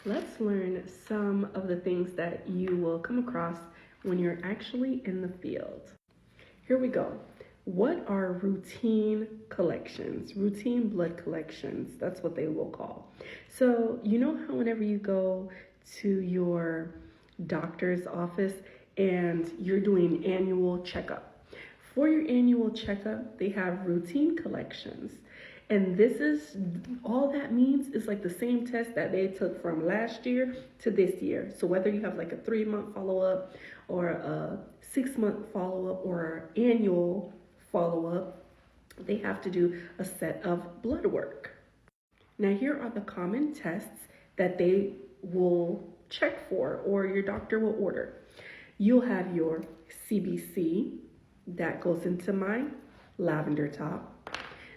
Let's learn some of the things that you will come across when you're actually in the field. Here we go. What are routine collections? Routine blood collections, that's what they will call. So, you know how whenever you go to your doctor's office and you're doing annual checkup. For your annual checkup, they have routine collections. And this is all that means is like the same test that they took from last year to this year. So whether you have like a 3-month follow-up or a 6-month follow-up or an annual follow-up, they have to do a set of blood work. Now here are the common tests that they will check for or your doctor will order. You'll have your CBC, that goes into my lavender top.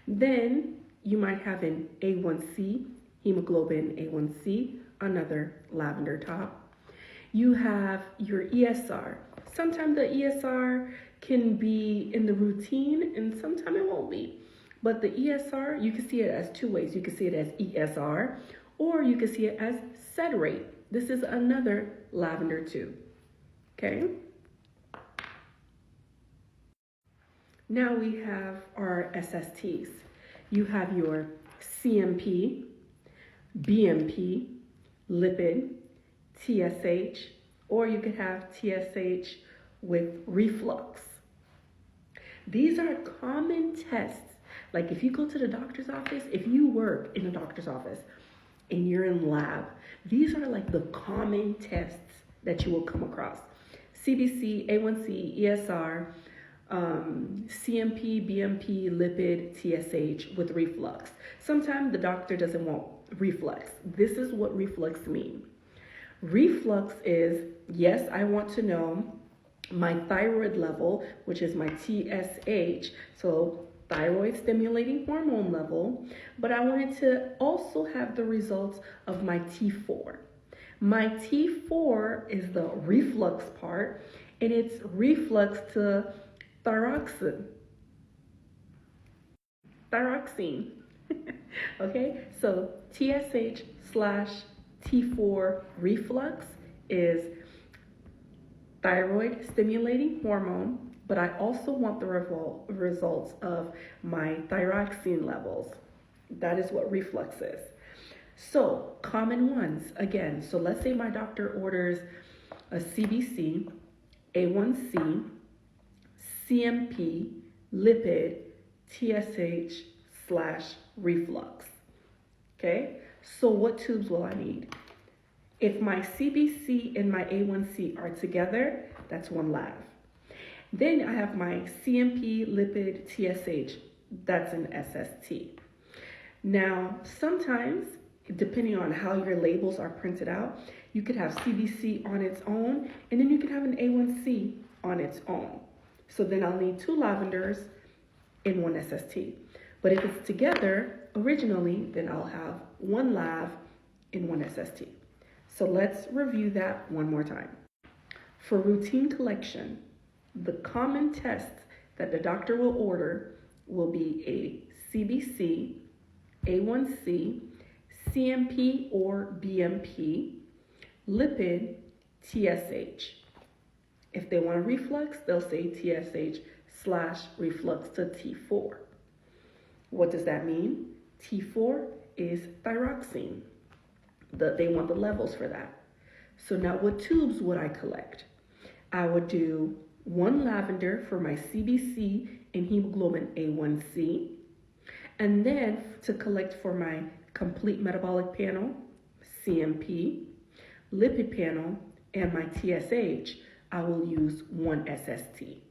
Then you might have an A1C, hemoglobin A1C, another lavender top. You have your ESR. Sometimes the ESR can be in the routine and sometimes it won't be. But the ESR, you can see it as two ways. You can see it as ESR or you can see it as SED rate. This is another lavender too, okay? Now we have our SSTs. You have your CMP, BMP, lipid, TSH, or you could have TSH with reflux. These are common tests. Like if you go to the doctor's office, if you work in a doctor's office and you're in lab, these are like the common tests that you will come across. CBC, A1C, ESR, CMP, BMP, lipid, TSH with reflux. Sometimes the doctor doesn't want reflux. This is what reflux means. Reflux is, yes, I want to know my thyroid level, which is my TSH, so thyroid stimulating hormone level, but I wanted to also have the results of my T4. My T4 is the reflux part, and it's reflux to thyroxine. Okay, so TSH/T4 reflux is thyroid stimulating hormone, but I also want the results of my thyroxine levels. That is what reflux is. So common ones, again, so let's say my doctor orders a CBC, A1C, CMP, lipid, TSH/reflux. Okay, so what tubes will I need? If my CBC and my A1C are together, that's one lab. Then I have my CMP, lipid, TSH, that's an SST. Now, sometimes, depending on how your labels are printed out, you could have CBC on its own, and then you could have an A1C on its own. So then I'll need 2 lavenders and 1 SST. But if it's together, originally, then I'll have 1 lav and 1 SST. So let's review that one more time. For routine collection, the common tests that the doctor will order will be a CBC, A1C, CMP or BMP, lipid, TSH. If they want a reflux, they'll say TSH/reflux to T4. What does that mean? T4 is thyroxine. They want the levels for that. So now what tubes would I collect? I would do 1 lavender for my CBC and hemoglobin A1C. And then to collect for my complete metabolic panel, CMP, lipid panel, and my TSH, I will use 1 SST.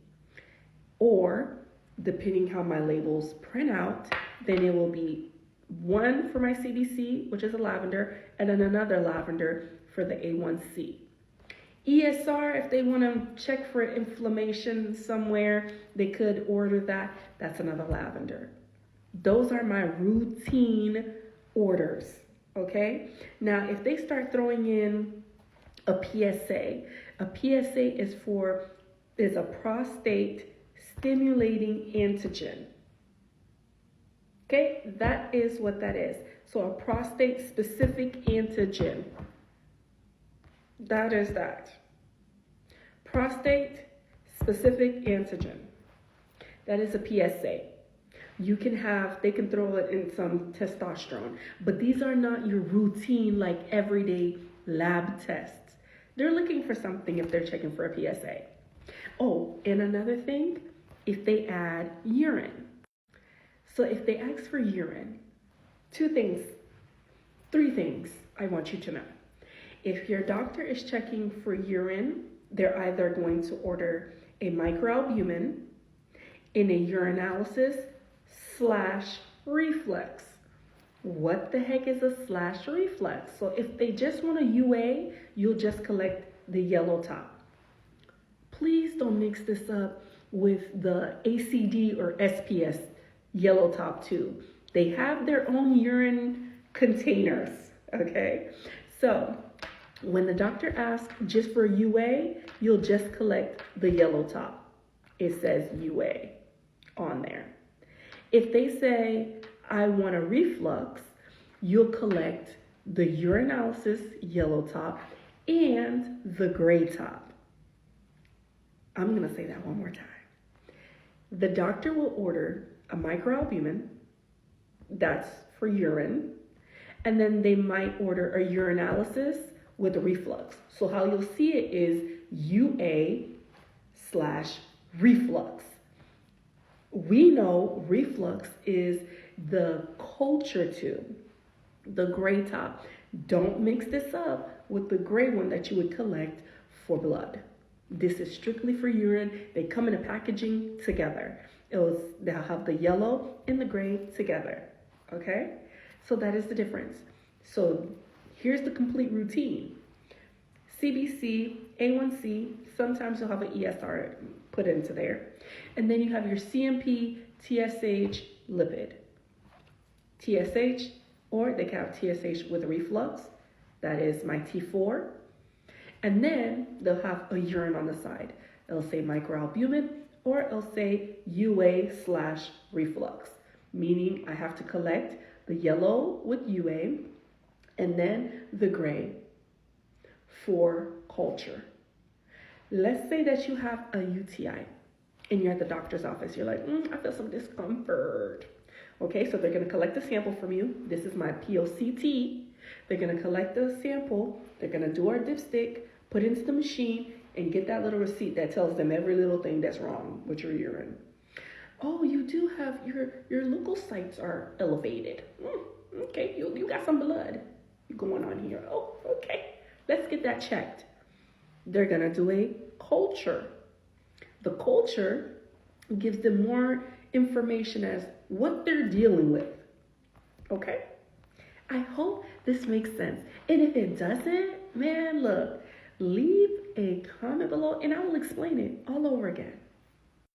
Or, depending how my labels print out, then it will be 1 for my CBC, which is a lavender, and then another lavender for the A1C. ESR, if they want to check for inflammation somewhere, they could order that. That's another lavender. Those are my routine orders, okay? Now, if they start throwing in a PSA is a prostate stimulating antigen. Okay, that is what that is. So a prostate specific antigen. That is that. Prostate specific antigen. That is a PSA. They can throw it in some testosterone, but these are not your routine, like everyday lab tests. They're looking for something if they're checking for a PSA. Oh, and another thing, if they add urine. So if they ask for urine, three things I want you to know. If your doctor is checking for urine, they're either going to order a microalbumin in a urinalysis / reflex. What the heck is a / reflex? So if they just want a UA, you'll just collect the yellow top. Please don't mix this up with the ACD or SPS yellow top tube. They have their own urine containers, okay? So when the doctor asks just for UA, you'll just collect the yellow top. It says UA on there. If they say, I want a reflux, you'll collect the urinalysis yellow top and the gray top. I'm gonna say that one more time. The doctor will order a microalbumin, that's for urine, and then they might order a urinalysis with a reflux. So how you'll see it is UA / reflux. We know reflux is the culture tube, the gray top. Don't mix this up with the gray one that you would collect for blood. This is strictly for urine. They come in a packaging together. They'll have the yellow and the gray together, okay? So that is the difference. So here's the complete routine. CBC, A1C, sometimes you'll have an ESR put into there. And then you have your CMP, TSH, lipid. TSH, or they can have TSH with reflux. That is my T4. And then they'll have a urine on the side. It'll say microalbumin, or it'll say UA / reflux, meaning I have to collect the yellow with UA and then the gray for culture. Let's say that you have a UTI and you're at the doctor's office. You're like, I feel some discomfort. Okay, so they're gonna collect a sample from you. This is my POCT. They're gonna collect the sample. They're gonna do our dipstick, put it into the machine, and get that little receipt that tells them every little thing that's wrong with your urine. Oh, you do have your leukocytes are elevated. Okay, you got some blood going on here. Oh, okay. Let's get that checked. They're gonna do a culture. The culture gives them more information as what they're dealing with. Okay? I hope this makes sense. And if it doesn't, man, look, leave a comment below and I will explain it all over again.